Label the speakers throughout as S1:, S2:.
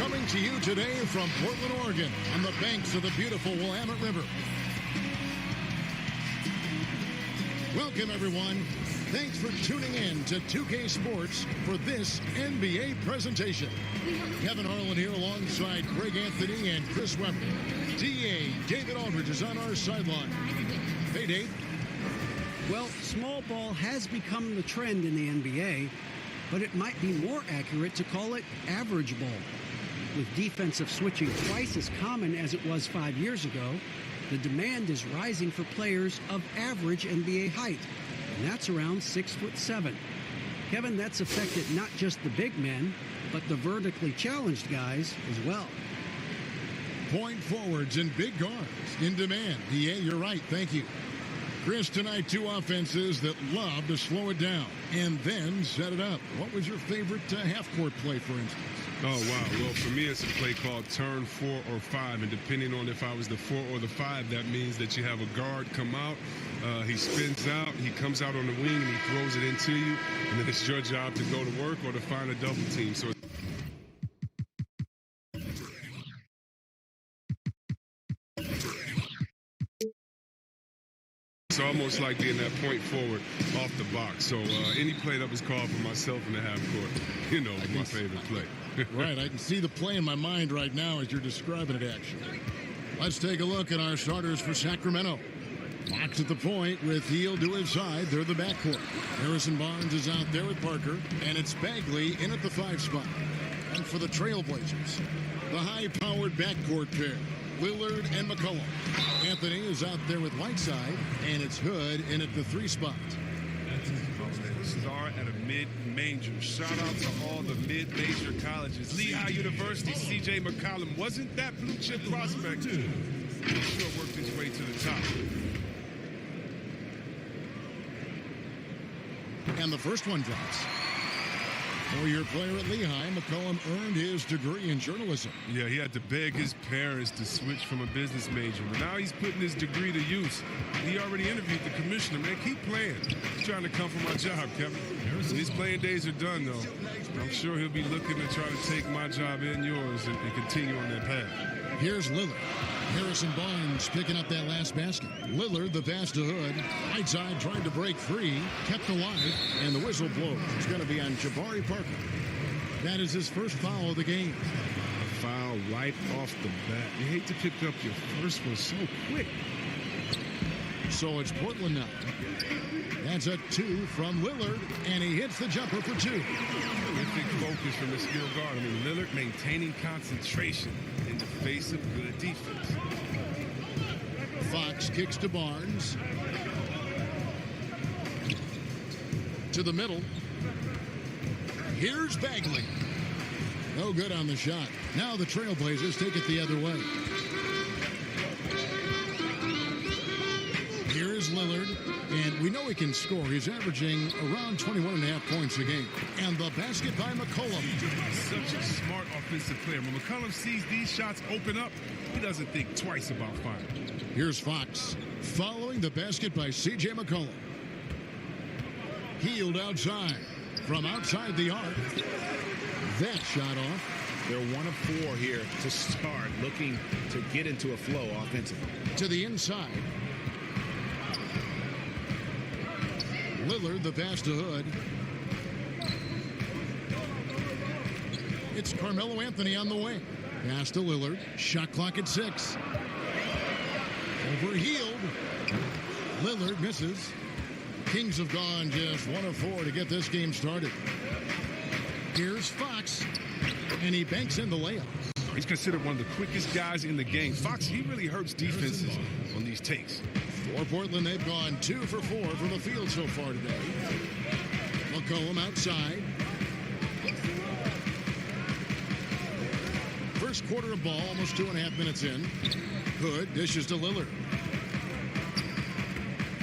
S1: Coming to you today from Portland, Oregon, on the banks of the beautiful Willamette River. Welcome, everyone. Thanks for tuning in to 2K Sports for this NBA presentation. Kevin Harlan here alongside Greg Anthony and Chris Webber. DA David Aldridge is on our sideline. Hey, Dave.
S2: Well, small ball has become the trend in the NBA, but it might be more accurate to call it average ball. With defensive switching twice as common as it was 5 years ago, the demand is rising for players of average NBA height, and that's around 6'7". Kevin, that's affected not just the big men, but the vertically challenged guys as well.
S1: Point forwards and big guards in demand. DA, you're right. Thank you. Chris, tonight, two offenses that love to slow it down and then set it up. What was your favorite half-court play, for instance?
S3: Oh, wow. Well, for me, it's a play called turn 4 or 5. And depending on if I was the 4 or the 5, that means that you have a guard come out. He spins out. He comes out on the wing, and he throws it into you. And then it's your job to go to work or to find a double team. So it's almost like being that point forward off the box. So any play that was called for myself in the half court, was my favorite play.
S1: Right, I can see the play in my mind right now as you're describing it, actually. Let's take a look at our starters for Sacramento. Fox at the point with Hield to his side. They're the backcourt. Harrison Barnes is out there with Parker, and it's Bagley in at the 5 spot. And for the Trailblazers, the high-powered backcourt pair, Lillard and McCollum. Anthony is out there with Whiteside, and it's Hood in at the 3 spot.
S3: Star at a mid-major. Shout out to all the mid-major colleges. Lehigh University, C.J. McCollum wasn't that blue-chip prospect. He sure worked his way to the top.
S1: And the first one drops. 4-year player at Lehigh, McCollum earned his degree in journalism.
S3: Yeah, he had to beg his parents to switch from a business major. But now he's putting his degree to use. He already interviewed the commissioner. Man, keep playing. He's trying to come for my job, Kevin. His playing days are done, though. I'm sure he'll be looking to try to take my job and yours and continue on that path.
S1: Here's Lillard. Harrison Barnes picking up that last basket. Lillard, the pass to Hood. Whiteside trying to break free. Kept alive. And the whistle blows. It's going to be on Jabari Parker. That is his first foul of the game.
S3: A foul right off the bat. You hate to pick up your first one so quick.
S1: So it's Portland now. That's a 2 from Lillard. And he hits the jumper for 2.
S3: Terrific focus from the skill guard. I mean, Lillard maintaining concentration in the face of good defense.
S1: Fox kicks to Barnes. To the middle. Here's Bagley. No good on the shot. Now the Trailblazers take it the other way. Here is Lillard. And we know he can score. He's averaging around 21.5 points a game. And the basket by McCollum.
S3: Such a smart offensive player. When McCollum sees these shots open up, he doesn't think twice about firing.
S1: Here's Fox following the basket by C.J. McCollum. Hield outside. From outside the arc. That shot off.
S4: They're 1 of 4 here to start, looking to get into a flow offensively.
S1: To the inside. Lillard, the pass to Hood. It's Carmelo Anthony on the wing. Pass to Lillard. Shot clock at 6. Over Hield. Lillard misses. Kings have gone just 1 of 4 to get this game started. Here's Fox. And he banks in the layup.
S3: He's considered one of the quickest guys in the game. Fox, he really hurts defenses on these takes.
S1: For Portland, they've gone 2 for 4 from the field so far today. McCollum outside. First quarter of ball, almost 2.5 minutes in. Hood dishes to Lillard.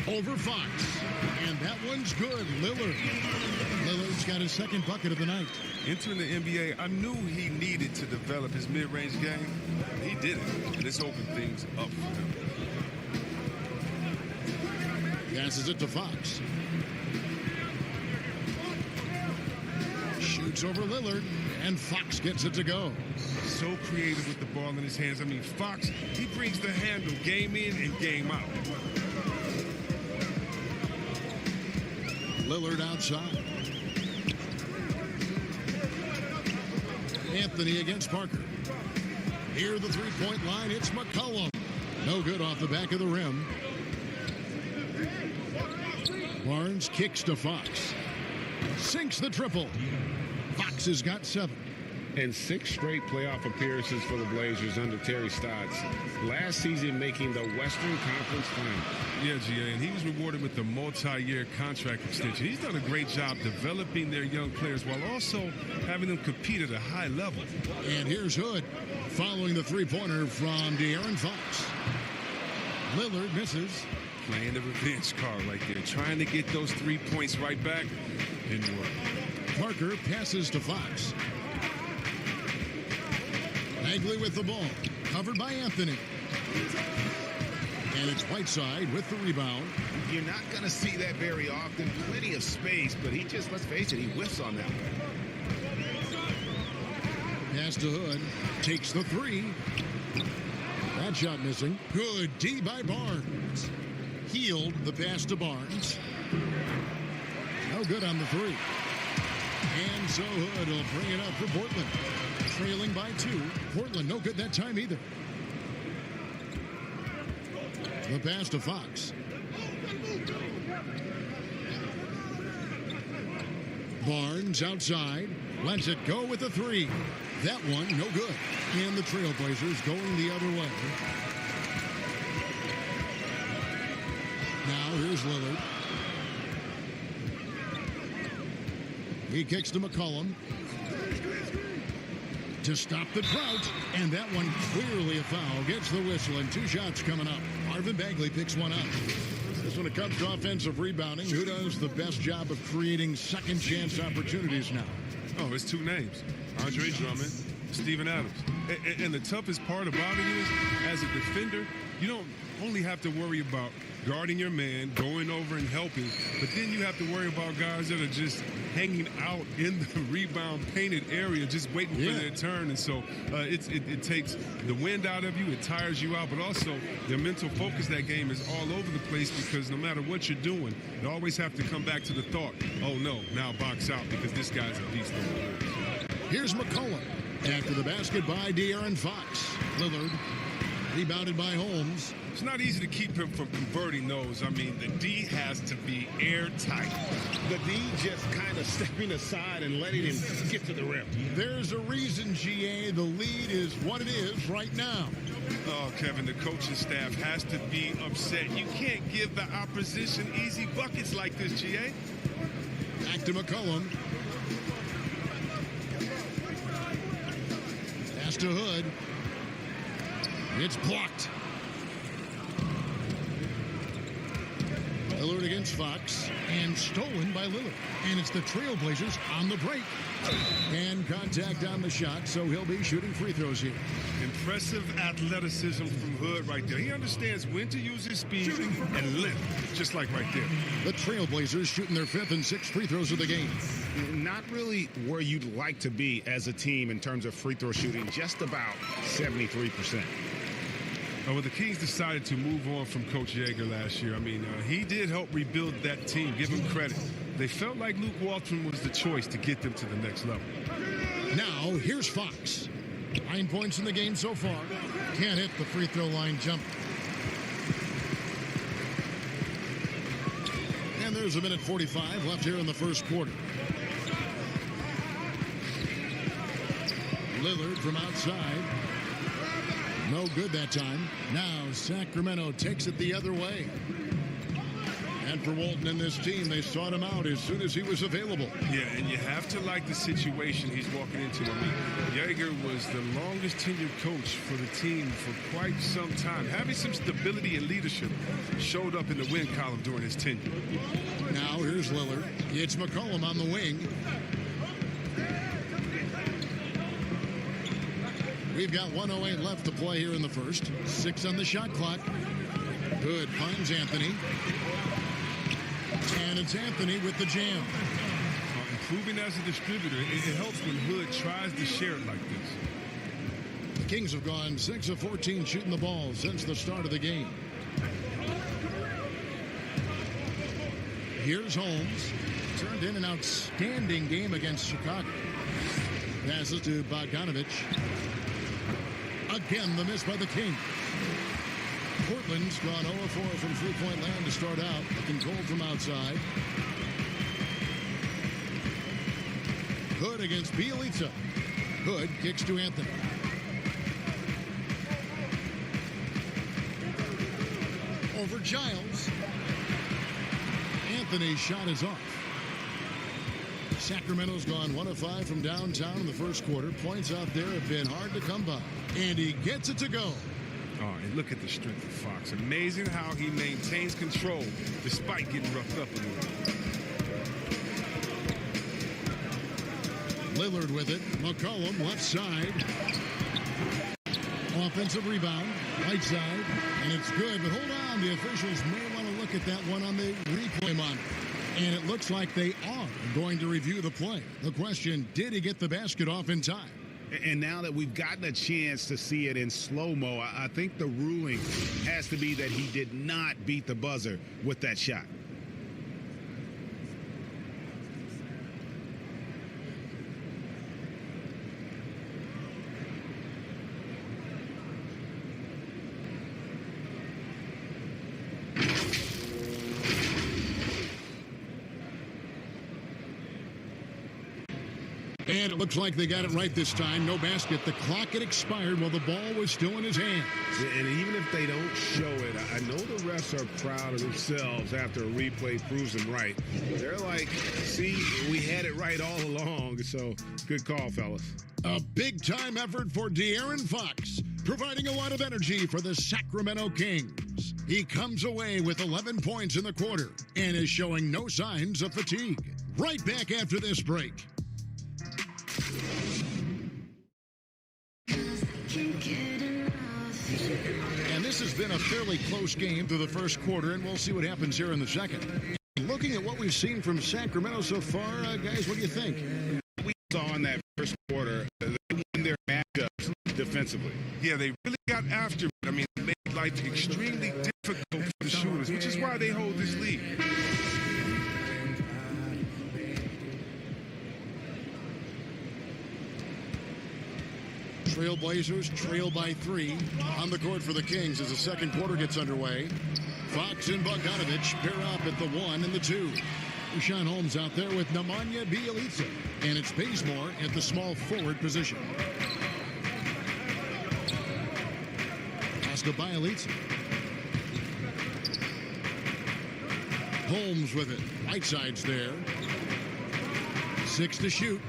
S1: Over Fox. And that one's good. Lillard's got his second bucket of the night.
S3: Entering the NBA, I knew he needed to develop his mid-range game. He did it, and it's opened things up for him.
S1: Passes it to Fox. Shoots over Lillard. And Fox gets it to go.
S3: So creative with the ball in his hands. I mean, Fox, he brings the handle game in and game out.
S1: Lillard outside. Anthony against Parker. Near the three-point line, it's McCollum. No good off the back of the rim. Barnes kicks to Fox. Sinks the triple. Fox has got 7.
S4: And 6 straight playoff appearances for the Blazers under Terry Stotts. Last season making the Western Conference Final.
S3: Yeah, GA, and he was rewarded with the multi-year contract extension. He's done a great job developing their young players while also having them compete at a high level.
S1: And here's Hood following the three-pointer from De'Aaron Fox. Lillard misses.
S3: Playing the revenge card right there. Trying to get those 3 points right back. Didn't work.
S1: Parker passes to Fox. Bagley with the ball. Covered by Anthony. And it's Whiteside with the rebound.
S4: You're not going to see that very often. Plenty of space, but he just, let's face it, he whiffs on that one.
S1: Pass to Hood. Takes the 3. That shot missing. Good D by Barnes. Healed the pass to Barnes. No good on the 3. And so Hood will bring it up for Portland. Trailing by 2. Portland no good that time either. The pass to Fox. Barnes outside. Lets it go with the 3. That one no good. And the Trailblazers going the other way. Now here's Lillard. He kicks to McCollum to stop the drought, and that one clearly a foul. Gets the whistle, and 2 shots coming up. Marvin Bagley picks one up. This when it comes to offensive rebounding, who does the best job of creating second chance opportunities now?
S3: Oh, it's 2 names. Andre Drummond, Steven Adams. And the toughest part about it is, as a defender, you don't only have to worry about guarding your man, going over and helping, but then you have to worry about guys that are just hanging out in the rebound painted area, just waiting for their turn. And so it takes the wind out of you, it tires you out, but also their mental focus that game is all over the place, because no matter what you're doing, you always have to come back to the thought, oh no, now box out because this guy's a beast on the board.
S1: Here's McCollum after the basket by De'Aaron Fox. Lillard rebounded by Holmes.
S3: It's not easy to keep him from converting those. I mean, the D has to be airtight.
S4: The D just kind of stepping aside and letting him get to the rim.
S1: There's a reason, GA, the lead is what it is right now.
S3: Oh, Kevin, the coaching staff has to be upset. You can't give the opposition easy buckets like this, GA.
S1: Back to McCollum. Pass to Hood. It's blocked. Lillard against Fox, and stolen by Lillard. And it's the Trailblazers on the break. And contact on the shot, so he'll be shooting free throws here.
S3: Impressive athleticism from Hood right there. He understands when to use his speed and lift, just like right there.
S1: The Trailblazers shooting their 5th and 6th free throws of the game.
S4: Not really where you'd like to be as a team in terms of free throw shooting, just about 73%.
S3: Well, the Kings decided to move on from Coach Yeager last year. I mean, he did help rebuild that team. Give him credit. They felt like Luke Walton was the choice to get them to the next level.
S1: Now, here's Fox. 9 points in the game so far. Can't hit the free throw line jump. And there's a minute 45 left here in the first quarter. Lillard from outside. No good that time. Now Sacramento takes it the other way. And for Walton and this team, they sought him out as soon as he was available.
S3: Yeah, and you have to like the situation he's walking into. I mean, Yeager was the longest tenured coach for the team for quite some time. Having some stability and leadership showed up in the win column during his tenure.
S1: Now here's Lillard. It's McCollum on the wing. We've got 1:08 left to play here in the first. 6 on the shot clock. Good. Finds Anthony. And it's Anthony with the jam.
S3: improving as a distributor. It helps when Hood tries to share it like this.
S1: The Kings have gone 6 of 14 shooting the ball since the start of the game. Here's Holmes. Turned in an outstanding game against Chicago. Passes to Bogdanovich. Again, the miss by the Kings. Portland's gone 0 of 4 from three-point land to start out. Looking cold from outside. Hood against Bielitsa. Hood kicks to Anthony. Over Giles. Anthony's shot is off. Sacramento's gone 1 of 5 from downtown in the first quarter. Points out there have been hard to come by. And he gets it to go.
S3: Oh, and look at the strength of Fox. Amazing how he maintains control despite getting roughed up a little.
S1: Lillard with it. McCollum left side. Offensive rebound. Right side. And it's good. But hold on. The officials may want to look at that one on the replay monitor. And it looks like they are going to review the play. The question, did he get the basket off in time?
S4: And now that we've gotten a chance to see it in slow-mo, I think the ruling has to be that he did not beat the buzzer with that shot.
S1: And it looks like they got it right this time. No basket. The clock had expired while the ball was still in his hands.
S4: And even if they don't show it, I know the refs are proud of themselves after a replay proves them right. They're like, see, we had it right all along. So good call, fellas.
S1: A big-time effort for De'Aaron Fox, providing a lot of energy for the Sacramento Kings. He comes away with 11 points in the quarter and is showing no signs of fatigue. Right back after this break. And this has been a fairly close game through the first quarter, and we'll see what happens here in the second. Looking at what we've seen from Sacramento so far, guys, what do you think?
S4: We saw in that first quarter, they won their matchups defensively.
S3: Yeah, they really got after it. I mean, it made life extremely difficult for the shooters, which is why they hold this lead.
S1: Trailblazers trail by 3 on the court for the Kings as the second quarter gets underway. Fox and Bogdanovich pair up at the 1 and the 2. Richaun Holmes out there with Nemanja Bjelica, and it's Bazemore at the small forward position. Pass to Bjelica. Holmes with it. Whiteside's there. 6 to shoot.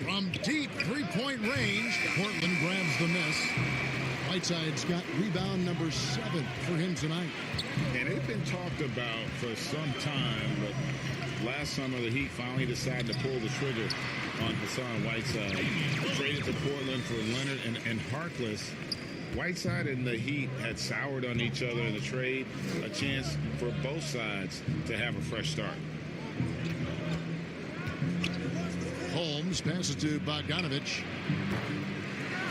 S1: From deep three-point range, Portland grabs the miss. Whiteside's got rebound number 7 for him tonight.
S4: And it's been talked about for some time, but last summer the Heat finally decided to pull the trigger on Hassan Whiteside. Traded to Portland for Leonard and Harkless. Whiteside and the Heat had soured on each other in the trade. A chance for both sides to have a fresh start.
S1: Holmes passes to Bogdanovich.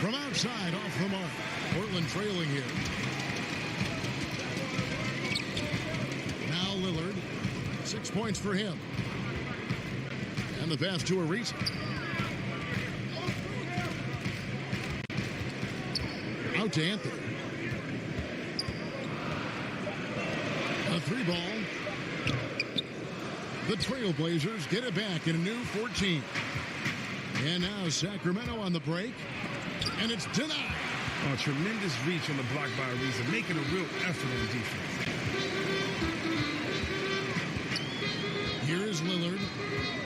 S1: From outside, off the mark. Portland trailing here. Now Lillard. 6 points for him. And the pass to Ariza. Out to Anthony. A 3-ball. The Trailblazers get it back in a new 14. And now Sacramento on the break. And it's denied.
S3: Oh, tremendous reach on the block by Ariza, making a real effort on defense.
S1: Here is Lillard.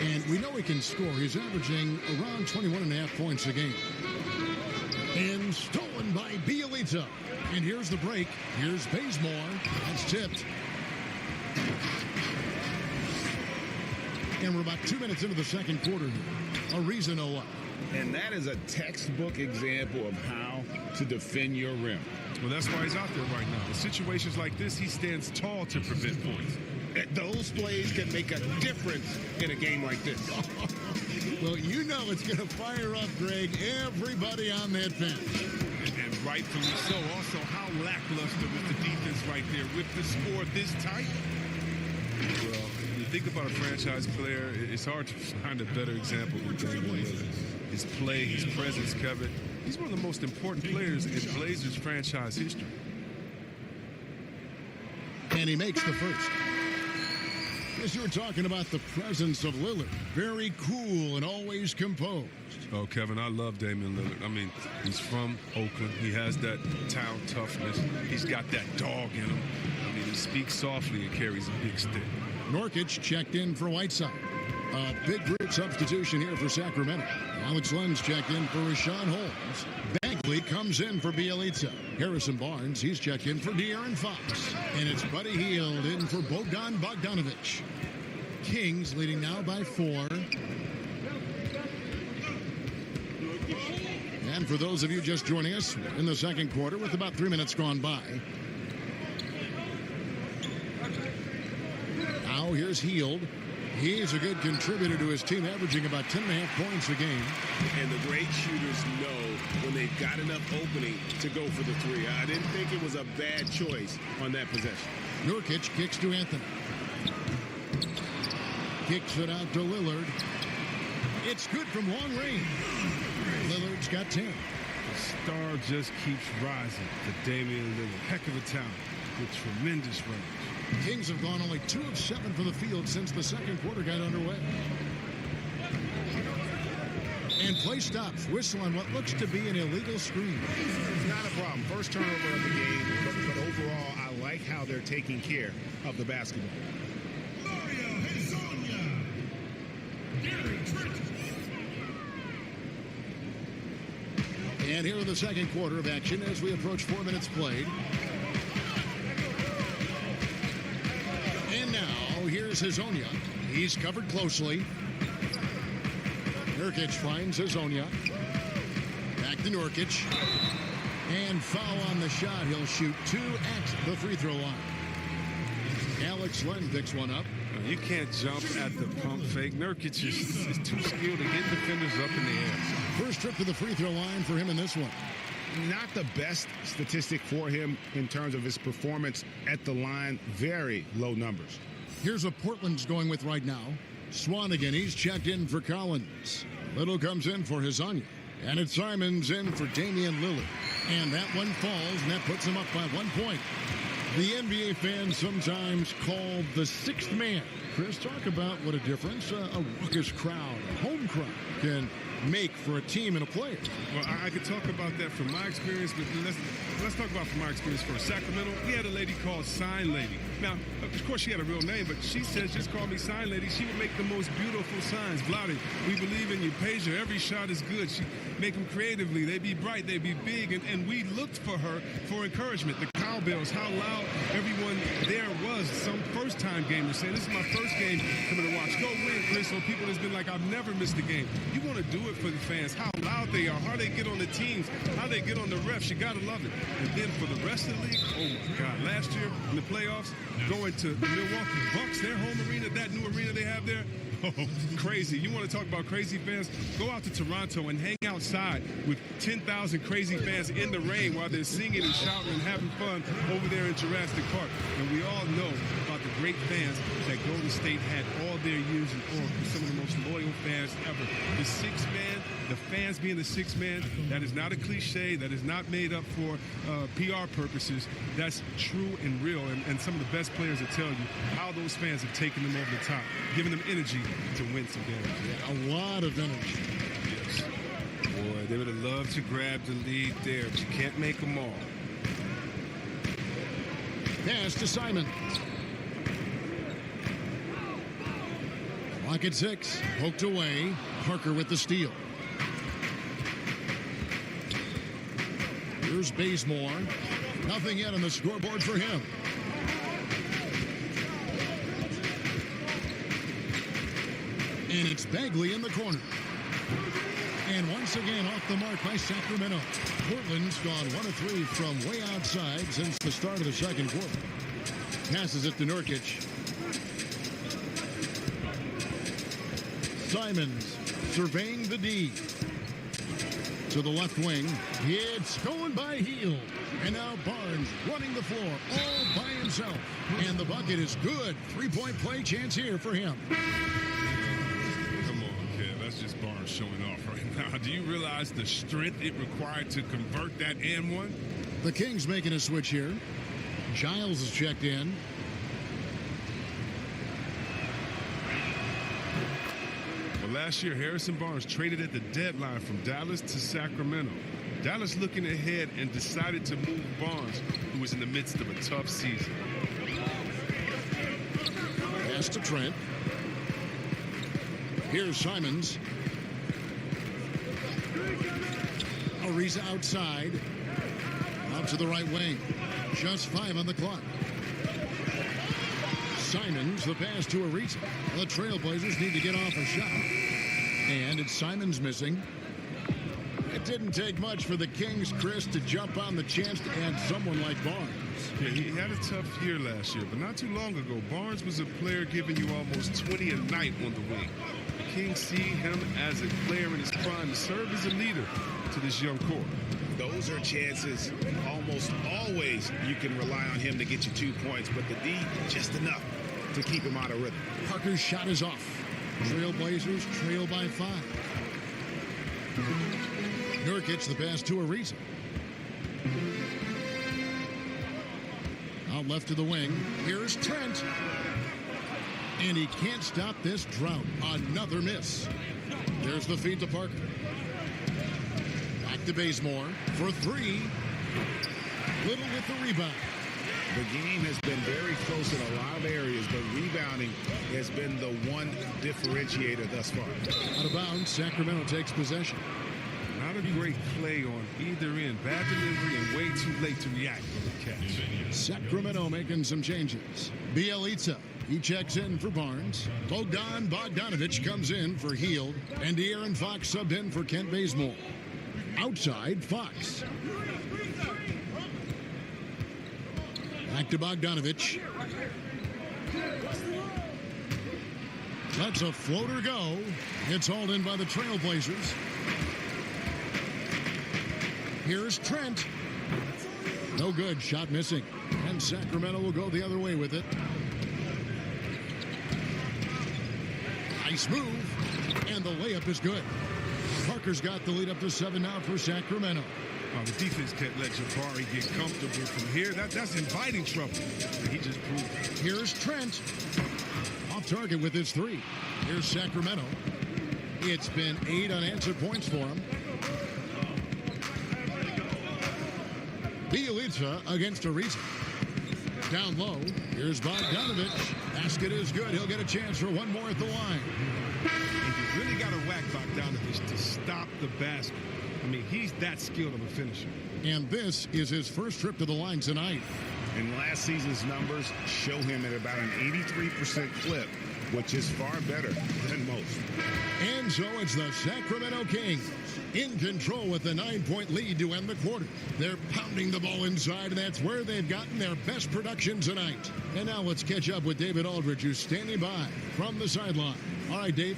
S1: And we know he can score. He's averaging around 21.5 points a game. And stolen by Bjelica. And here's the break. Here's Bazemore. That's tipped. And we're about 2 minutes into the second quarter here. Ariza no up.
S4: And that is a textbook example of how to defend your rim.
S3: Well, that's why he's out there right now. In situations like this, he stands tall to prevent points.
S4: Those plays can make a difference in a game like this.
S1: Well, you know it's going to fire up, Greg, everybody on that bench.
S3: And rightfully so. Also, how lackluster was the defense right there with the score this tight? Well, you think about a franchise player, it's hard to find a better example than Damian Lillard. His play, his presence, Kevin. He's one of the most important players in Blazers franchise history.
S1: And he makes the first. As you were talking about the presence of Lillard, very cool and always composed.
S3: Oh, Kevin, I love Damian Lillard. I mean, he's from Oakland. He has that town toughness. He's got that dog in him. I mean, he speaks softly and carries a big stick.
S1: Norkic checked in for Whiteside. A big group substitution here for Sacramento. Alex Lenz checked in for Rashawn Holmes. Bagley comes in for Bielitsa. Harrison Barnes, he's checked in for De'Aaron Fox. And it's Buddy Hield in for Bogdan Bogdanovic. Kings leading now by 4. And for those of you just joining us in the second quarter with about 3 minutes gone by. Now here's Hield. He's a good contributor to his team, averaging about 10.5 points a game.
S5: And the great shooters know when they've got enough opening to go for the three. I didn't think it was a bad choice on that possession.
S1: Nurkic kicks to Anthony. Kicks it out to Lillard. It's good from long range. Lillard's got 10.
S3: The star just keeps rising for Damian Lillard. Heck of a talent with tremendous range.
S1: Kings have gone only 2 of 7 from the field since the second quarter got underway. And play stops. Whistle on what looks to be an illegal screen.
S5: It's not a problem. First turnover of the game, but overall, I like how they're taking care of the basketball.
S1: And here in the second quarter of action as we approach 4 minutes played. And now here's Hazonia. He's covered closely. Nurkic finds Hazonia. Back to Nurkic. And foul on the shot. He'll shoot 2 at the free throw line. Alex Len picks one up.
S3: You can't jump at the pump fake. Nurkic is too skilled to get defenders up in the air.
S1: First trip to the free throw line for him in this one.
S5: Not the best statistic for him in terms of his performance at the line. Very low numbers.
S1: Here's what Portland's going with right now. Swanigan, he's checked in for Collins. Little comes in for Hazonia. And it's Simons in for Damian Lillard. And that one falls, and that puts him up by 1 point. The NBA fans sometimes called the sixth man. Chris, talk about what a difference a raucous crowd, a home crowd, can make for a team and a player.
S3: Well, I could talk about that from my experience, but let's talk about from my experience first. Sacramento, we had a lady called Sign Lady. Now, of course, she had a real name, but she says, just call me Sign Lady. She would make the most beautiful signs. Vlade, we believe in you. Pager, every shot is good. She make them creatively. They be bright, they be big, and we looked for her for encouragement. The cowbells, how loud everyone there was. Some first-time gamers saying, this is my first game coming to watch. Go win, Chris. So people that's been like, I've never missed a game. You want to do it for the fans, how loud they are, how they get on the teams, how they get on the refs. You got to love it. And then for the rest of the league, oh, my God. Last year in the playoffs, going to the Milwaukee Bucks, their home arena, that new arena they have there, oh, crazy. You want to talk about crazy fans? Go out to Toronto and hang outside with 10,000 crazy fans in the rain while they're singing and shouting and having fun over there in Jurassic Park. And we all know about the great fans that Golden State had all their years in Oracle, some of the most loyal fans ever. The sixth man, the fans being the sixth man, that is not a cliche, that is not made up for PR purposes. That's true and real, and some of the best players will tell you how those fans have taken them over the top, giving them energy to win some games.
S1: Yeah, a lot of energy.
S3: Yes. Boy, they would have loved to grab the lead there, but you can't make them all.
S1: Pass to Simons. Clock at 6. Poked away. Parker with the steal. Here's Bazemore. Nothing yet on the scoreboard for him. And it's Bagley in the corner. And once again off the mark by Sacramento. Portland's gone 1 of 3 from way outside since the start of the second quarter. Passes it to Nurkic. Simons surveying the D. To the left wing. It's going by Heel. And now Barnes running the floor all by himself. And the bucket is good. 3-point play chance here for him.
S3: Come on, kid. That's just Barnes showing off right now. Do you realize the strength it required to convert that and one?
S1: The Kings making a switch here. Giles is checked in.
S3: Well, last year, Harrison Barnes traded at the deadline from Dallas to Sacramento. Dallas looking ahead and decided to move Barnes, who was in the midst of a tough season.
S1: Pass to Trent. Here's Simons. Ariza outside. Out to the right wing. Just 5 on the clock. Simons, the pass to Ariza. The Trailblazers need to get off a shot. And it's Simons missing. It didn't take much for the Kings, Chris, to jump on the chance to add someone like Barnes.
S3: Yeah, he had a tough year last year, but not too long ago, Barnes was a player giving you almost 20 a night on the wing. The Kings see him as a player in his prime to serve as a leader to this young core.
S5: Those are chances almost always you can rely on him to get you 2 points, but the D, just enough to keep him out of rhythm.
S1: Parker's shot is off. Trailblazers trail by 5. Nurkic the pass to Ariza. Out left to the wing. Here's Trent. And he can't stop this drought. Another miss. There's the feed to Parker. Back to Bazemore for 3. Little with the rebound.
S5: The game has been very close in a lot of areas, but rebounding has been the one differentiator thus far.
S1: Out of bounds, Sacramento takes possession.
S3: Not a great play on either end. Bad delivery and way too late to react with the catch.
S1: Sacramento making some changes. Bjelica, he checks in for Barnes. Bogdanovich comes in for Hield. And De'Aaron Fox subbed in for Kent Bazemore. Outside, Fox. Back to Bogdanovich. That's a floater go. It's hauled in by the Trailblazers. Here's Trent. No good. Shot missing. And Sacramento will go the other way with it. Nice move. And the layup is good. Parker's got the lead up to 7 now for Sacramento.
S3: The defense can't let Jabari get comfortable from here. That's inviting trouble. And he just proved it.
S1: Here's Trent. Off target with his 3. Here's Sacramento. It's been 8 unanswered points for him. Bjelica against Ariza. Down low. Here's Bogdanovich. Basket is good. He'll get a chance for one more at the line.
S3: And you really got to whack Bogdanovich to stop the basket. I mean, he's that skilled of a finisher.
S1: And this is his first trip to the line tonight.
S5: And last season's numbers show him at about an 83% clip, which is far better than most.
S1: And so it's the Sacramento Kings in control with the 9-point lead to end the quarter. They're pounding the ball inside, and that's where they've gotten their best production tonight. And now let's catch up with David Aldridge, who's standing by from the sideline. All right, Dave.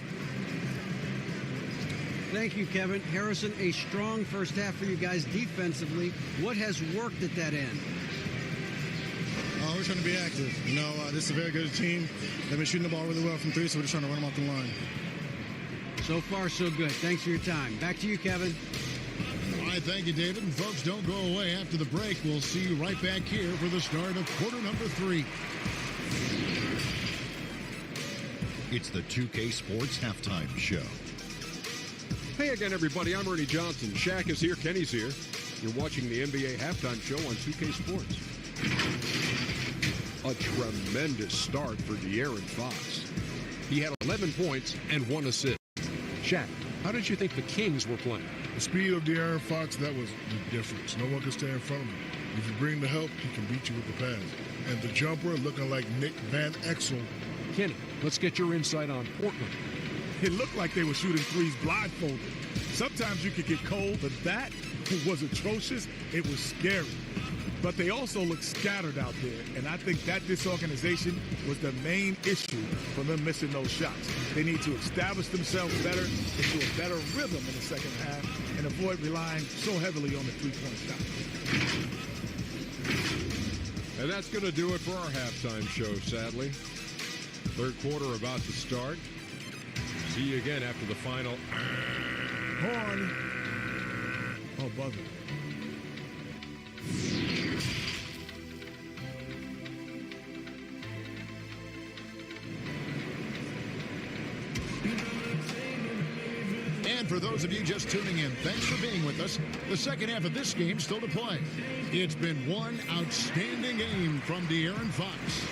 S2: Thank you, Kevin. Harrison, a strong first half for you guys defensively. What has worked at that end?
S6: We're trying to be active. This is a very good team. They've been shooting the ball really well from 3, so we're just trying to run them off the line.
S2: So far, so good. Thanks for your time. Back to you, Kevin.
S1: All right, thank you, David. And folks, don't go away. After the break, we'll see you right back here for the start of quarter number 3.
S7: It's the 2K Sports Halftime Show.
S8: Hey again, everybody. I'm Ernie Johnson. Shaq is here. Kenny's here. You're watching the NBA Halftime Show on 2K Sports. A tremendous start for De'Aaron Fox. He had 11 points and 1 assist. Shaq, how did you think the Kings were playing?
S6: The speed of De'Aaron Fox, that was the difference. No one can stay in front of him. If you bring the help, he can beat you with the pass. And the jumper looking like Nick Van Exel.
S8: Kenny, let's get your insight on Portland.
S9: It looked like they were shooting threes blindfolded. Sometimes you could get cold, but that was atrocious. It was scary. but they also look scattered out there. And I think that disorganization was the main issue for them missing those shots. They need to establish themselves better, into a better rhythm in the second half, and avoid relying so heavily on the three-point shot.
S8: And that's going to do it for our halftime show, sadly. Third quarter about to start. See you again after the final.
S9: Horn. Oh, buzzer.
S1: And for those of you just tuning in, thanks for being with us. The second half of this game still to play. It's been one outstanding game from De'Aaron Fox.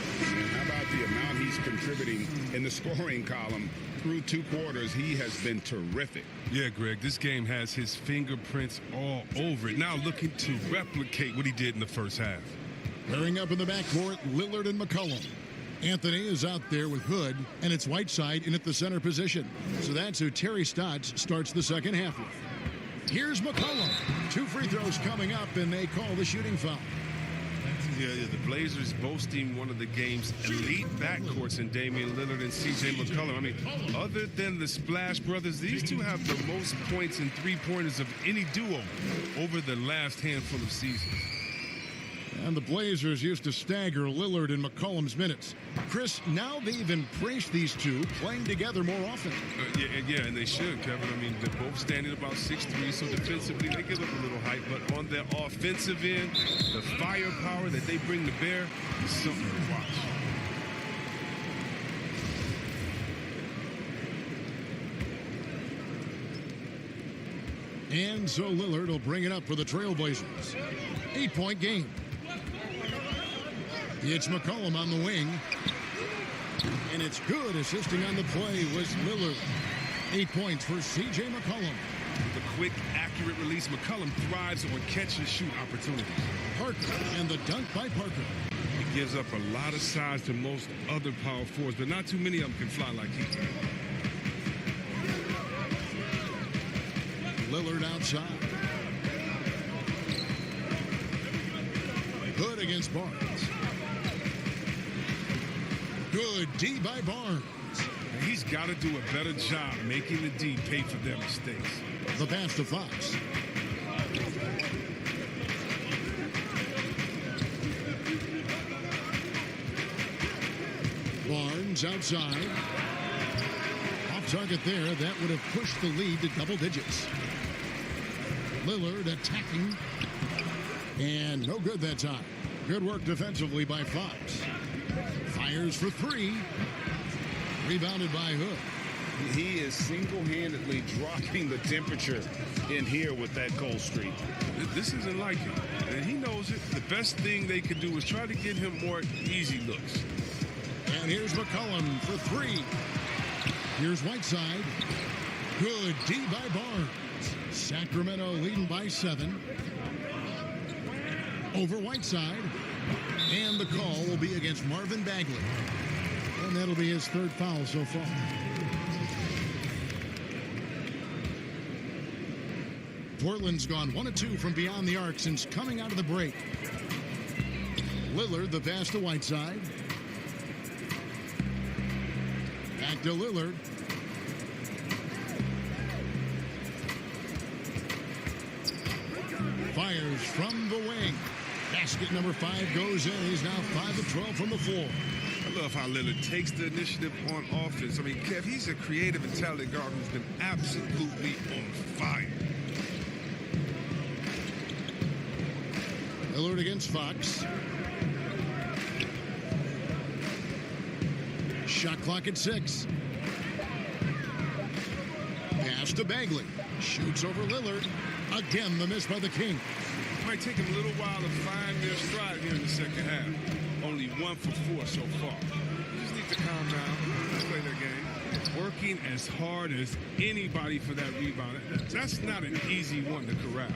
S5: How about the amount he's contributing in the scoring column through 2 quarters? He has been terrific.
S3: Yeah, Greg, this game has his fingerprints all over it. Now looking to replicate what he did in the first half.
S1: Pairing up in the backcourt, Lillard and McCollum. Anthony is out there with Hood, and it's Whiteside in at the center position. So that's who Terry Stotts starts the second half with. Here's McCollum. 2 free throws coming up, and they call the shooting foul.
S3: Yeah, the Blazers boasting one of the game's elite backcourts in Damian Lillard and C.J. McCollum. I mean, other than the Splash Brothers, these two have the most points and three-pointers of any duo over the last handful of seasons.
S1: And the Blazers used to stagger Lillard and McCollum's minutes. Chris, now they've embraced these two playing together more often.
S3: Yeah, and they should, Kevin. I mean, they're both standing about 6'3", so defensively they give up a little height. But on their offensive end, the firepower that they bring to bear is something to watch.
S1: And so Lillard will bring it up for the Trailblazers. 8-point game. It's McCollum on the wing. And it's good. Assisting on the play was Lillard. 8 points for C.J. McCollum.
S3: With a quick, accurate release, McCollum thrives on catch-and-shoot opportunities.
S1: Parker and the dunk by Parker.
S3: He gives up a lot of size to most other power forwards, but not too many of them can fly like he can.
S1: Lillard outside. Good against Barnes. Good D by Barnes.
S3: He's got to do a better job making the D pay for their mistakes.
S1: The pass to Fox. Barnes outside. Off target there. That would have pushed the lead to double digits. Lillard attacking. And no good that time. Good work defensively by Fox. Fires for 3. Rebounded by Hood.
S5: He is single-handedly dropping the temperature in here with that cold streak.
S3: This isn't like him, and he knows it. The best thing they could do is try to get him more easy looks.
S1: And here's McCollum for 3. Here's Whiteside. Good D by Barnes. Sacramento leading by 7. Over Whiteside. And the call will be against Marvin Bagley. And that'll be his 3rd foul so far. Portland's gone 1 of 2 from beyond the arc since coming out of the break. Lillard, the pass to Whiteside. Back to Lillard. Fires from the wing. Basket number 5 goes in. He's now 5 of 12 from the floor.
S3: I love how Lillard takes the initiative on offense. I mean, Kev, he's a creative and talented guard who's been absolutely on fire.
S1: Lillard against Fox. Shot clock at 6. Pass to Bagley. Shoots over Lillard. Again, the miss by the Kings.
S3: Might take him a little while to find their stride here in the second half. Only 1 for 4 so far. You just need to calm down. Let's play their game. Working as hard as anybody for that rebound. That's not an easy one to corral.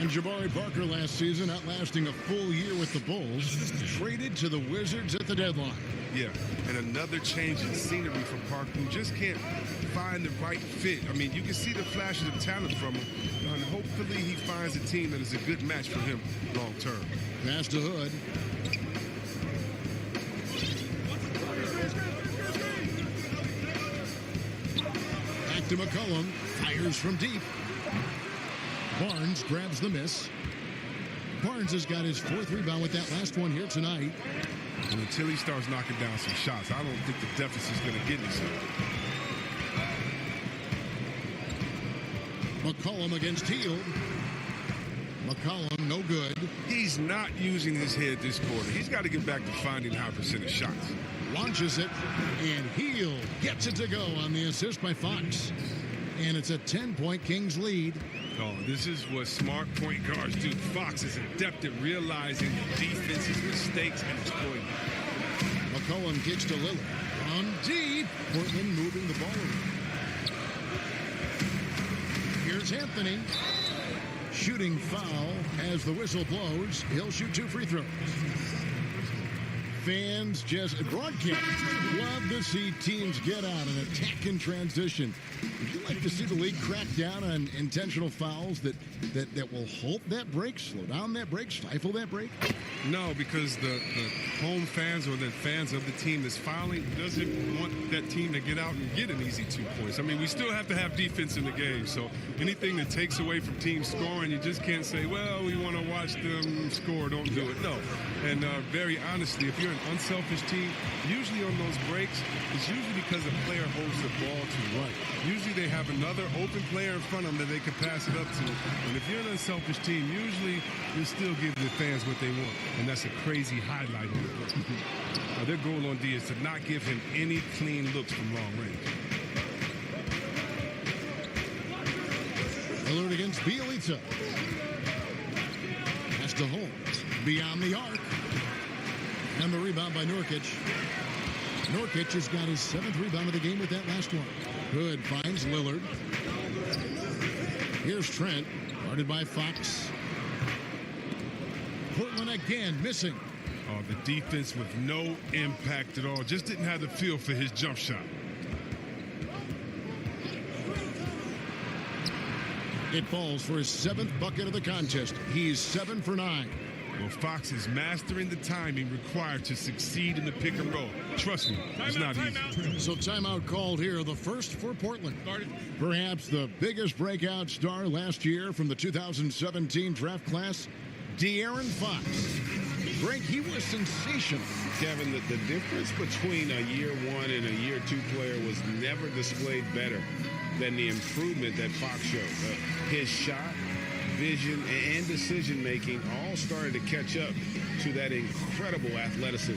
S1: And Jabari Parker last season, outlasting a full year with the Bulls, traded to the Wizards at the deadline.
S3: Yeah, and another change in scenery for Parker, who just can't find the right fit. I mean, you can see the flashes of talent from him. hopefully he finds a team that is a good match for him long term.
S1: Pass to Hood. Back to McCollum. Fires from deep. Barnes grabs the miss. Barnes has got his 4th rebound with that last one here tonight.
S3: And until he starts knocking down some shots, I don't think the deficit's going to get any sooner.
S1: McCollum against Hield. McCollum, no good.
S3: He's not using his head this quarter. He's got to get back to finding high percentage shots.
S1: Launches it, and Hield gets it to go on the assist by Fox. And it's a 10-point Kings lead.
S3: Oh, this is what smart point guards do. Fox is adept at realizing the defense's mistakes and exploiting.
S1: McCollum kicks to Lillard. From deep. Portland moving the ball around. Here's Anthony. Shooting foul as the whistle blows. He'll shoot 2 free throws. Fans just broadcasters love to see teams get out and attack in transition. Would you like to see the league crack down on intentional fouls that will halt that break, slow down that break, stifle that break?
S3: No, because the home fans or the fans of the team that's fouling doesn't want that team to get out and get an easy 2 points. I mean, we still have to have defense in the game, so anything that takes away from teams scoring, you just can't say, well, we want to watch them score, don't do it. No, and very honestly, if you're an unselfish team, usually on those breaks, it's usually because a player holds the ball too right. Usually they have another open player in front of them that they can pass it up to. And if you're an unselfish team, usually you still give the fans what they want. And that's a crazy highlight on the play. Now, their goal on D is to not give him any clean looks from long range.
S1: Lillard against Bielitsa. Pass to Holmes. Beyond the arc. And the rebound by Nurkic. Nurkic has got his 7th rebound of the game with that last one. Hood finds Lillard. Here's Trent. Guarded by Fox. Portland again missing.
S3: Oh, the defense with no impact at all. Just didn't have the feel for his jump shot.
S1: It falls for his 7th bucket of the contest. He's 7 for 9.
S3: Well, Fox is mastering the timing required to succeed in the pick and roll. Trust me, it's not easy.
S1: So timeout called here, the first for Portland. Perhaps the biggest breakout star last year from the 2017 draft class, De'Aaron Fox. Greg, he was sensational.
S4: Kevin, the difference between a year 1 and a year 2 player was never displayed better than the improvement that Fox showed. His shot, vision, and decision-making all started to catch up to that incredible athleticism.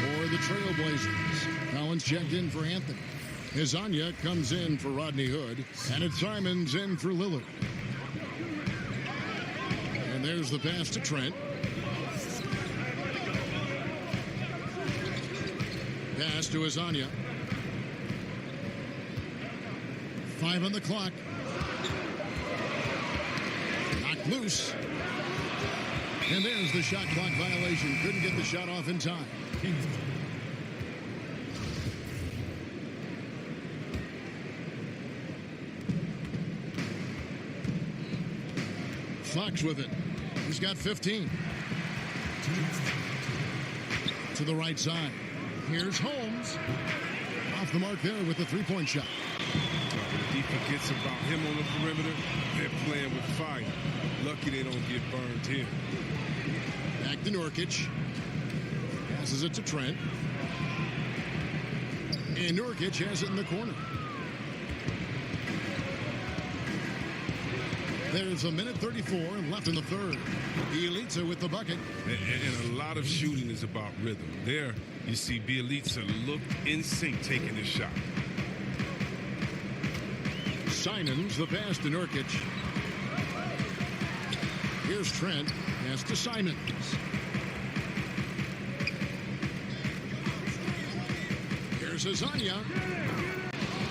S1: For the Trailblazers, Collins checked in for Anthony. Hizania comes in for Rodney Hood, and it's Simons in for Lillard. And there's the pass to Trent. Pass to Hizania. 5 on the clock. Knocked loose. And there's the shot clock violation. Couldn't get the shot off in time. Fox with it. He's got 15. To the right side. Here's Holmes. Off the mark there with the 3-point shot.
S3: When he forgets about him on the perimeter, they're playing with fire. Lucky they don't get burned here.
S1: Back to Nurkic. Passes it to Trent. And Nurkic has it in the corner. There's 1:34 left in the third. Bielitsa with the bucket.
S3: And a lot of shooting is about rhythm. There, you see Bielitsa looked in sync taking his shot.
S1: Simons, the pass to Nurkic. Here's Trent. Pass to Simons. Here's Here's Azania.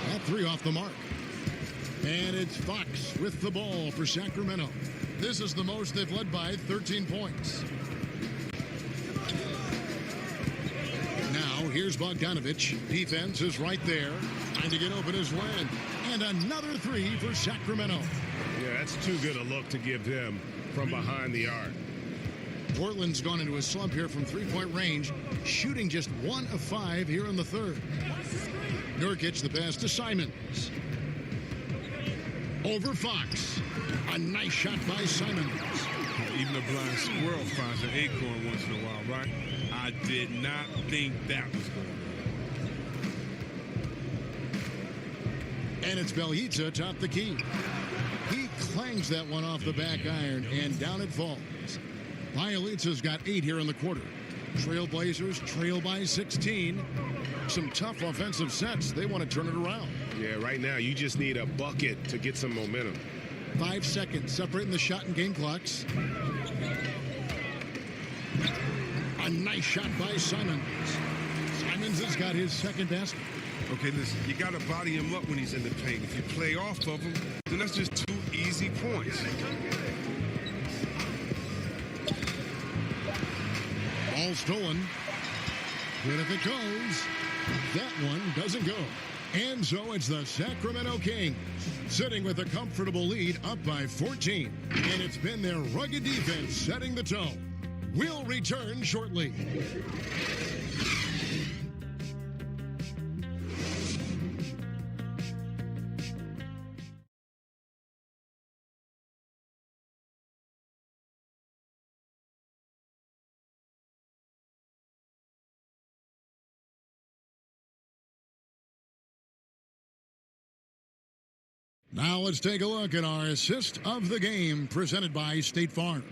S1: That three off the mark. And it's Fox with the ball for Sacramento. This is the most they've led by 13 points. Now, here's Bogdanovich. Defense is right there. Trying to get open is Len. And another three for Sacramento.
S3: Yeah, that's too good a look to give them from behind the arc.
S1: Portland's gone into a slump here from three-point range, shooting just 1 of 5 here in the third. Nurkic the pass to Simons. Over Fox. A nice shot by Simons.
S3: Even a blind squirrel finds an acorn once in a while, right? I did not think that was going on.
S1: And it's Bjelica atop the key. He clangs that one off the back iron, and down it falls. Bjelica's got 8 here in the quarter. Trailblazers trail by 16. Some tough offensive sets. They want to turn it around.
S3: Yeah, right now you just need a bucket to get some momentum.
S1: 5 seconds separating the shot and game clocks. A nice shot by Simons. Simons has got his second basket.
S3: Okay, listen, you got to body him up when he's in the paint. If you play off of him, then that's just 2 easy points.
S1: Ball stolen. And if it goes, that one doesn't go. And so it's the Sacramento Kings sitting with a comfortable lead up by 14. And it's been their rugged defense setting the tone. We'll return shortly. Now let's take a look at our assist of the game presented by State Farm.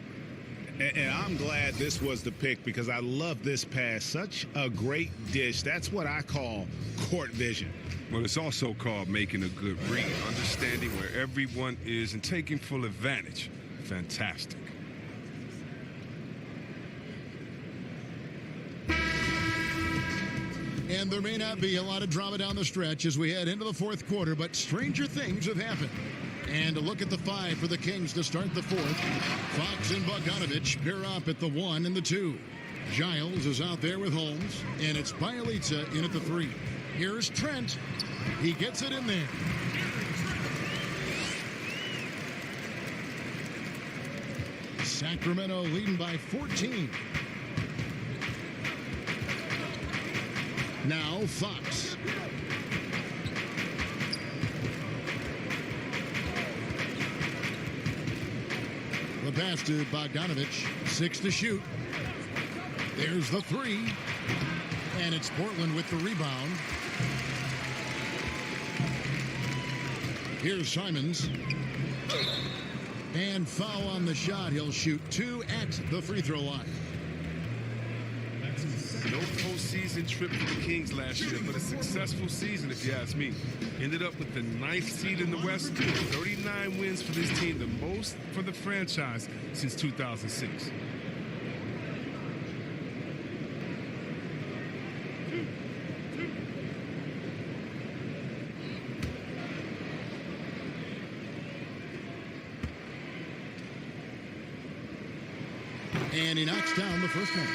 S5: And I'm glad this was the pick because I love this pass. Such a great dish. That's what I call court vision.
S3: Well, it's also called making a good read, understanding where everyone is and taking full advantage. Fantastic.
S1: And there may not be a lot of drama down the stretch as we head into the fourth quarter, but stranger things have happened. And a look at the 5 for the Kings to start the fourth. Fox and Bogdanovich pair up at the 1 and the 2. Giles is out there with Holmes, and it's Bjelica in at the 3. Here's Trent. He gets it in there. Sacramento leading by 14. Now Fox. The pass to Bogdanovich. 6 to shoot. There's the 3. And it's Portland with the rebound. Here's Simons. And foul on the shot. He'll shoot 2 at the free throw line.
S3: No postseason trip for the Kings last year, but a successful season, if you ask me. Ended up with the 9th seed in the West, 39 wins for this team, the most for the franchise since 2006.
S1: And he knocks down the first one.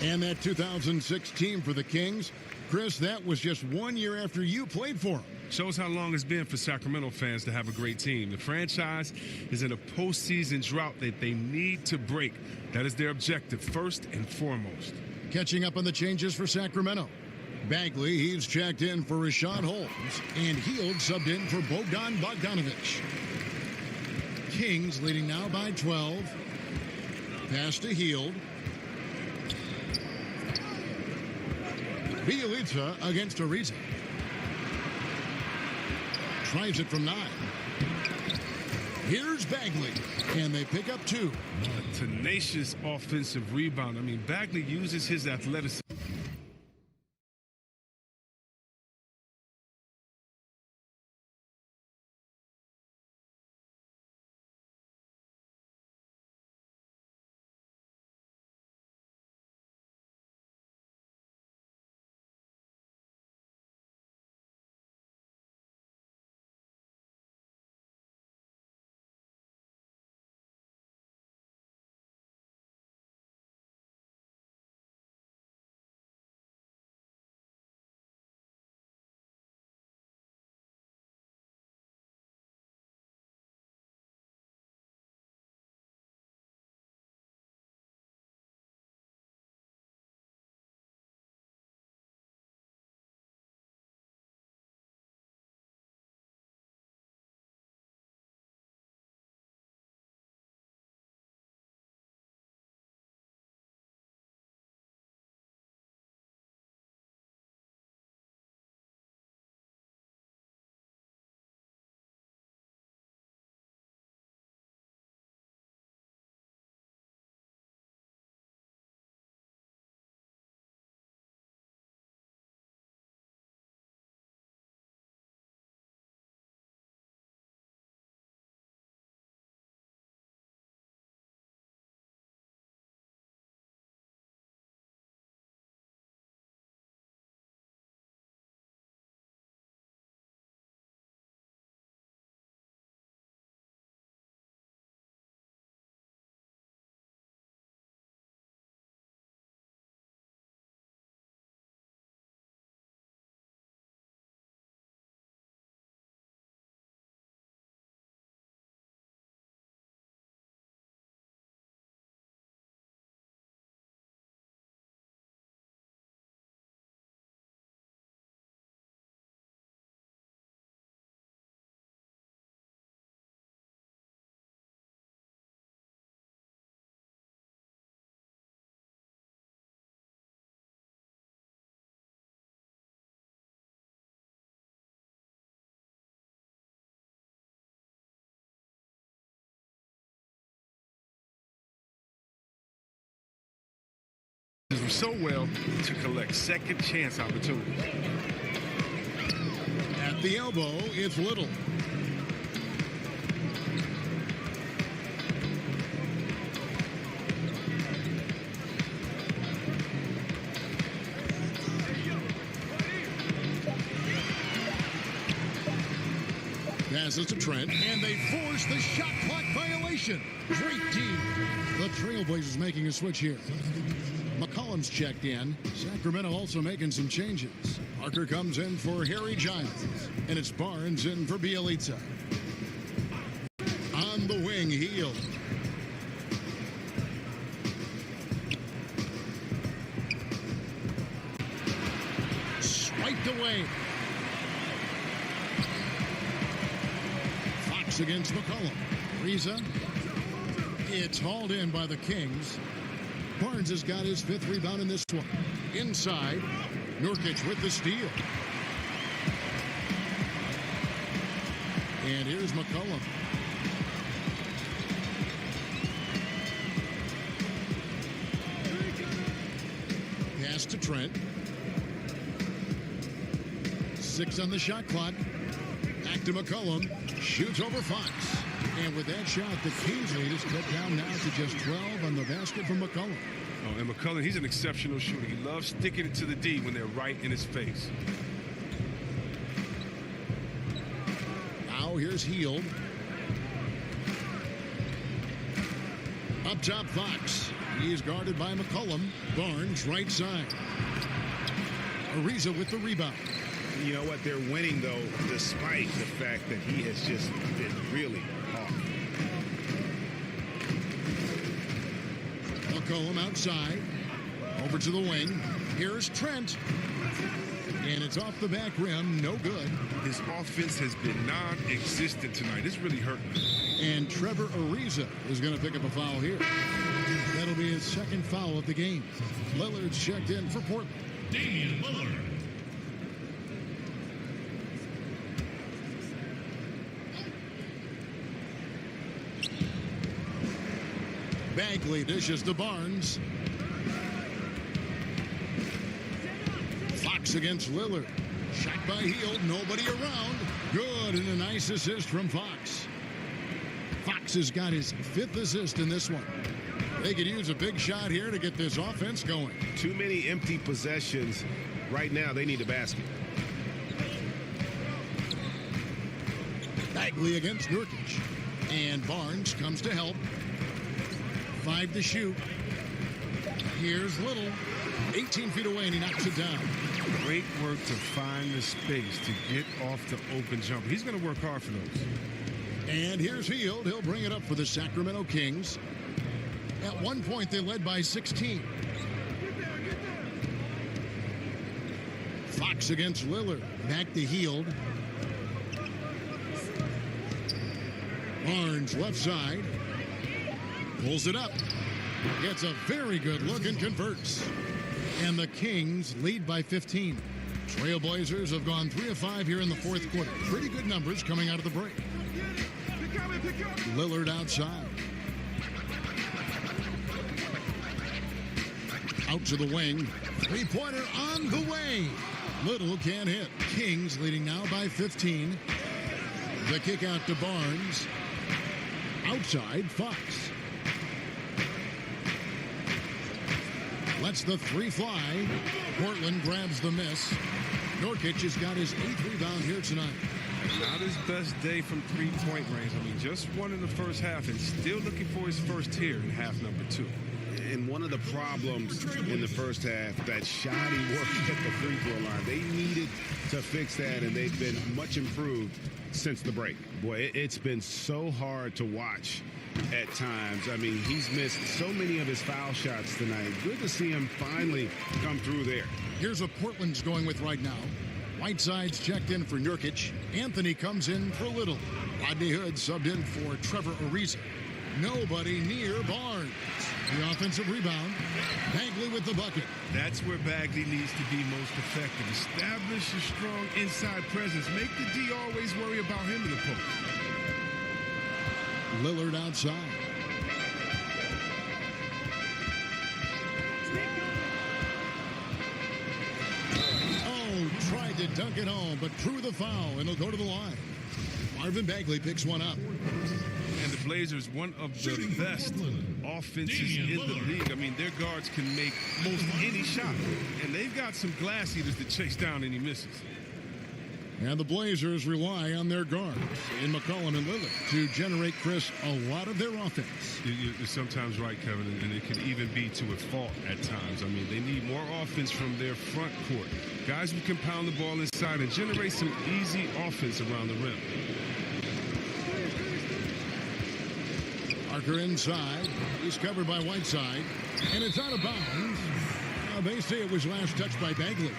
S1: And that 2006 team for the Kings, Chris, that was just 1 year after you played for them.
S3: Shows how long it's been for Sacramento fans to have a great team. The franchise is in a postseason drought that they need to break. That is their objective, first and foremost.
S1: Catching up on the changes for Sacramento. Bagley, he's checked in for Rashad Holmes, and Hield subbed in for Bogdan Bogdanovich. Kings leading now by 12. Pass to Hield. Bjelica against Ariza. Tries it from 9. Here's Bagley, and they pick up 2.
S3: A tenacious offensive rebound. I mean, Bagley uses his athleticism. him so well to collect second chance opportunities.
S1: At the elbow, it's Little. Passes to Trent, and they force the shot clock violation. Great D. The Trailblazers making a switch here. McCollum's checked in. Sacramento also making some changes. Parker comes in for Harry Giles, and it's Barnes in for Bielitsa. On the wing, Hield. Swiped away. Fox against McCollum. Riza. It's hauled in by the Kings. Barnes has got his 5th rebound in this one. Inside, Nurkic with the steal. And here's McCollum. Pass to Trent. 6 on the shot clock. Back to McCollum. Shoots over Fox. And with that shot, the Kings lead is cut down now to just 12 on the basket from McCollum.
S3: Oh, and McCollum, he's an exceptional shooter. He loves sticking it to the D when they're right in his face.
S1: Now here's Hield. Up top, Fox. He's guarded by McCollum. Barnes, right side. Ariza with the rebound.
S5: You know what? They're winning, though, despite the fact that he has just been really off.
S1: McCollum outside. Over to the wing. Here's Trent. And it's off the back rim. No good.
S3: His offense has been non-existent tonight. It's really hurting him.
S1: And Trevor Ariza is going to pick up a foul here. That'll be his 2nd foul of the game. Lillard's checked in for Portland.
S10: Damian Lillard.
S1: Bagley dishes to Barnes. Fox against Lillard. Shot by Hield. Nobody around. Good, and a nice assist from Fox. Fox has got his 5th assist in this one. They could use a big shot here to get this offense going.
S5: Too many empty possessions. Right now, they need a basket.
S1: Bagley against Nurkic. And Barnes comes to help. 5 to shoot. Here's Little. 18 feet away, and he knocks it down.
S3: Great work to find the space to get off the open jumper. He's going to work hard for those.
S1: And here's Hield. He'll bring it up for the Sacramento Kings. At one point, they led by 16. Fox against Lillard. Back to Hield. Barnes left side. Pulls it up. Gets a very good look and converts. And the Kings lead by 15. Trailblazers have gone 3 of 5 here in the 4th quarter. Pretty good numbers coming out of the break. Lillard outside. Out to the wing. 3-pointer on the way. Little can't hit. Kings leading now by 15. The kick out to Barnes. Outside, Fox. Lets the 3 fly. Portland grabs the miss. Nurkic has got his 8th rebound here tonight.
S3: Not his best day from 3-point range. I mean, just one in the first half and still looking for his first here in half number 2.
S5: And one of the problems in the first half, that shoddy work at the free throw line. They needed to fix that, and they've been much improved since the break. Boy, it's been so hard to watch at times. I mean, he's missed so many of his foul shots tonight. Good to see him finally come through there.
S1: Here's what Portland's going with right now. Whiteside's checked in for Nurkic. Anthony comes in for Little. Rodney Hood subbed in for Trevor Ariza. Nobody near Barnes. The offensive rebound. Bagley with the bucket.
S3: That's where Bagley needs to be most effective. Establish a strong inside presence. Make the D always worry about him in the post.
S1: Lillard outside. to dunk it home, but drew the foul, and he'll go to the line. Marvin Bagley picks one up.
S3: And the Blazers, one of the best offenses in the league. I mean, their guards can make most any shot. And they've got some glass eaters to chase down any misses.
S1: And the Blazers rely on their guards in McCollum and Lillard to generate, Chris, a lot of their offense.
S3: You're sometimes right, Kevin, and it can even be to a fault at times. I mean, they need more offense from their front court. Guys who can pound the ball inside and generate some easy offense around the rim.
S1: Parker inside. He's covered by Whiteside. And it's out of bounds. They say it was last touched by Bagley.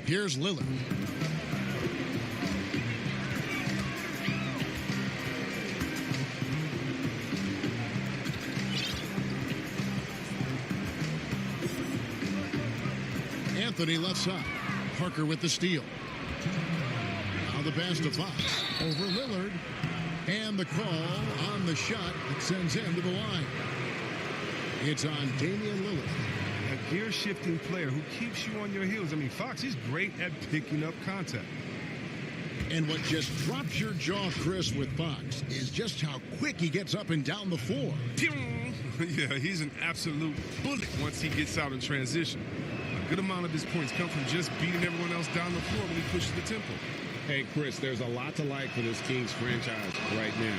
S1: Here's Lillard. Anthony left side. Parker with the steal. Now the pass to Fox. Over Lillard. And the call on the shot that sends him to the line. It's on Damian Lillard.
S3: A gear-shifting player who keeps you on your heels. I mean, Fox, he's great at picking up contact.
S1: And what just drops your jaw, Chris, with Fox is just how quick he gets up and down the floor.
S3: Yeah, he's an absolute bullet once he gets out in transition. A good amount of his points come from just beating everyone else down the floor when he pushes the tempo.
S5: Hey, Chris, there's a lot to like for this Kings franchise right now.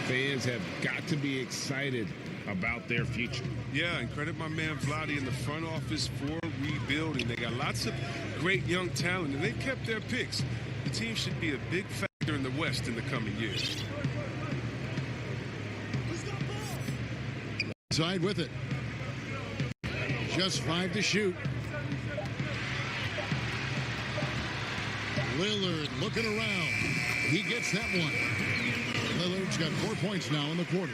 S5: Fans have got to be excited about their future.
S3: Yeah, and credit my man Vlade in the front office for rebuilding. They got lots of great young talent, and they've kept their picks. The team should be a big factor in the West in the coming years.
S1: Side with it. Just 5 to shoot. Lillard looking around. He gets that one. Lillard's got 4 points now in the quarter.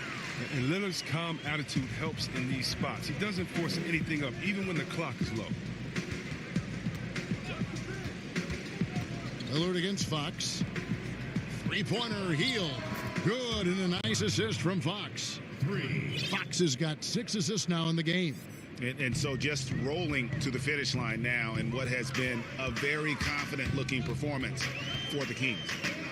S3: And Lillard's calm attitude helps in these spots. He doesn't force anything up, even when the clock is low.
S1: Lillard against Fox. Three-pointer, heel. Good, and a nice assist from Fox. Fox has got 6 assists now in the game.
S4: And so just rolling to the finish line now in what has been a very confident-looking performance for the Kings.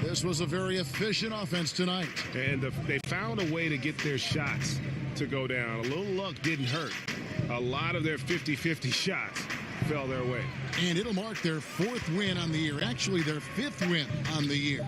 S1: This was a very efficient offense tonight.
S5: And they found a way to get their shots to go down. A little luck didn't hurt. A lot of their 50-50 shots fell their way.
S1: And it'll mark their 4th win on the year. Actually, their 5th win on the year.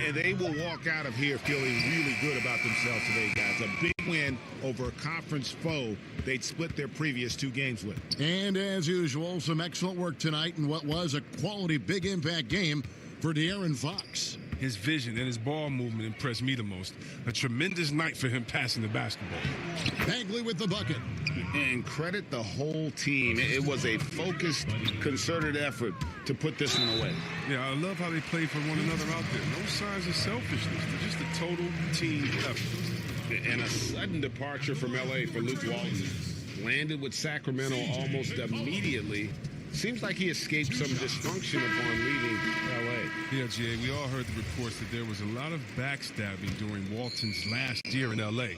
S4: And they will walk out of here feeling really good about themselves today, guys. A big win over a conference foe they'd split their previous 2 games with.
S1: And as usual, some excellent work tonight in what was a quality big impact game for De'Aaron Fox.
S3: His vision and his ball movement impressed me the most. A tremendous night for him passing the basketball.
S1: Bagley with the bucket.
S5: And credit the whole team. It was a focused, concerted effort to put this one away.
S3: Yeah, I love how they play for one another out there. No signs of selfishness. They're just a total team effort.
S5: And a sudden departure from L.A. for Luke Walton. Landed with Sacramento almost immediately. Seems like he escaped some dysfunction upon leaving L.A.
S3: Yeah, Jay, we all heard the reports that there was a lot of backstabbing during Walton's last year in L.A.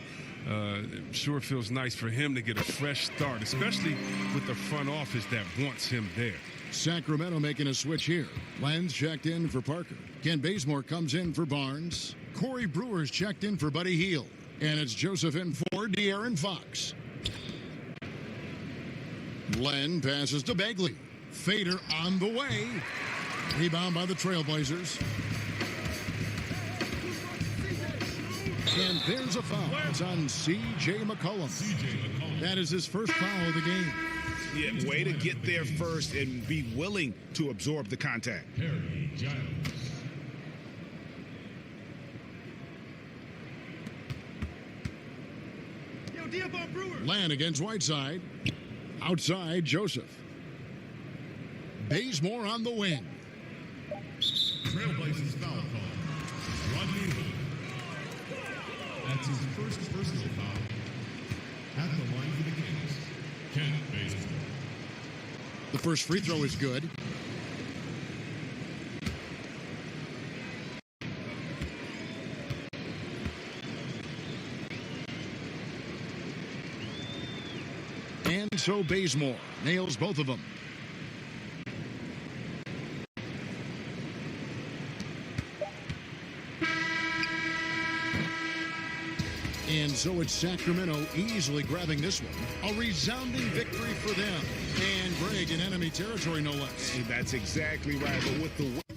S3: Sure feels nice for him to get a fresh start, especially with the front office that wants him there.
S1: Sacramento making a switch here. Lenz checked in for Parker. Ken Bazemore comes in for Barnes. Corey Brewer's checked in for Buddy Hield. And it's Joseph in for De'Aaron Fox. Len passes to Bagley. Fader on the way. Rebound by the Trailblazers. And there's a foul. It's on C.J. McCollum. That is his first foul of the game.
S4: Yeah, way to get there first and be willing to absorb the contact.
S1: Land against Whiteside. Outside, Joseph. Bazemore on the wing.
S10: Trailblazers foul call. Rodney Hood. That's his first personal foul. At the line for the Kings, Ken Bazemore.
S1: The first free throw is good. So Bazemore nails both of them. And so it's Sacramento easily grabbing this one. A resounding victory for them. And Greg in enemy territory, no less.
S4: That's exactly right. But with the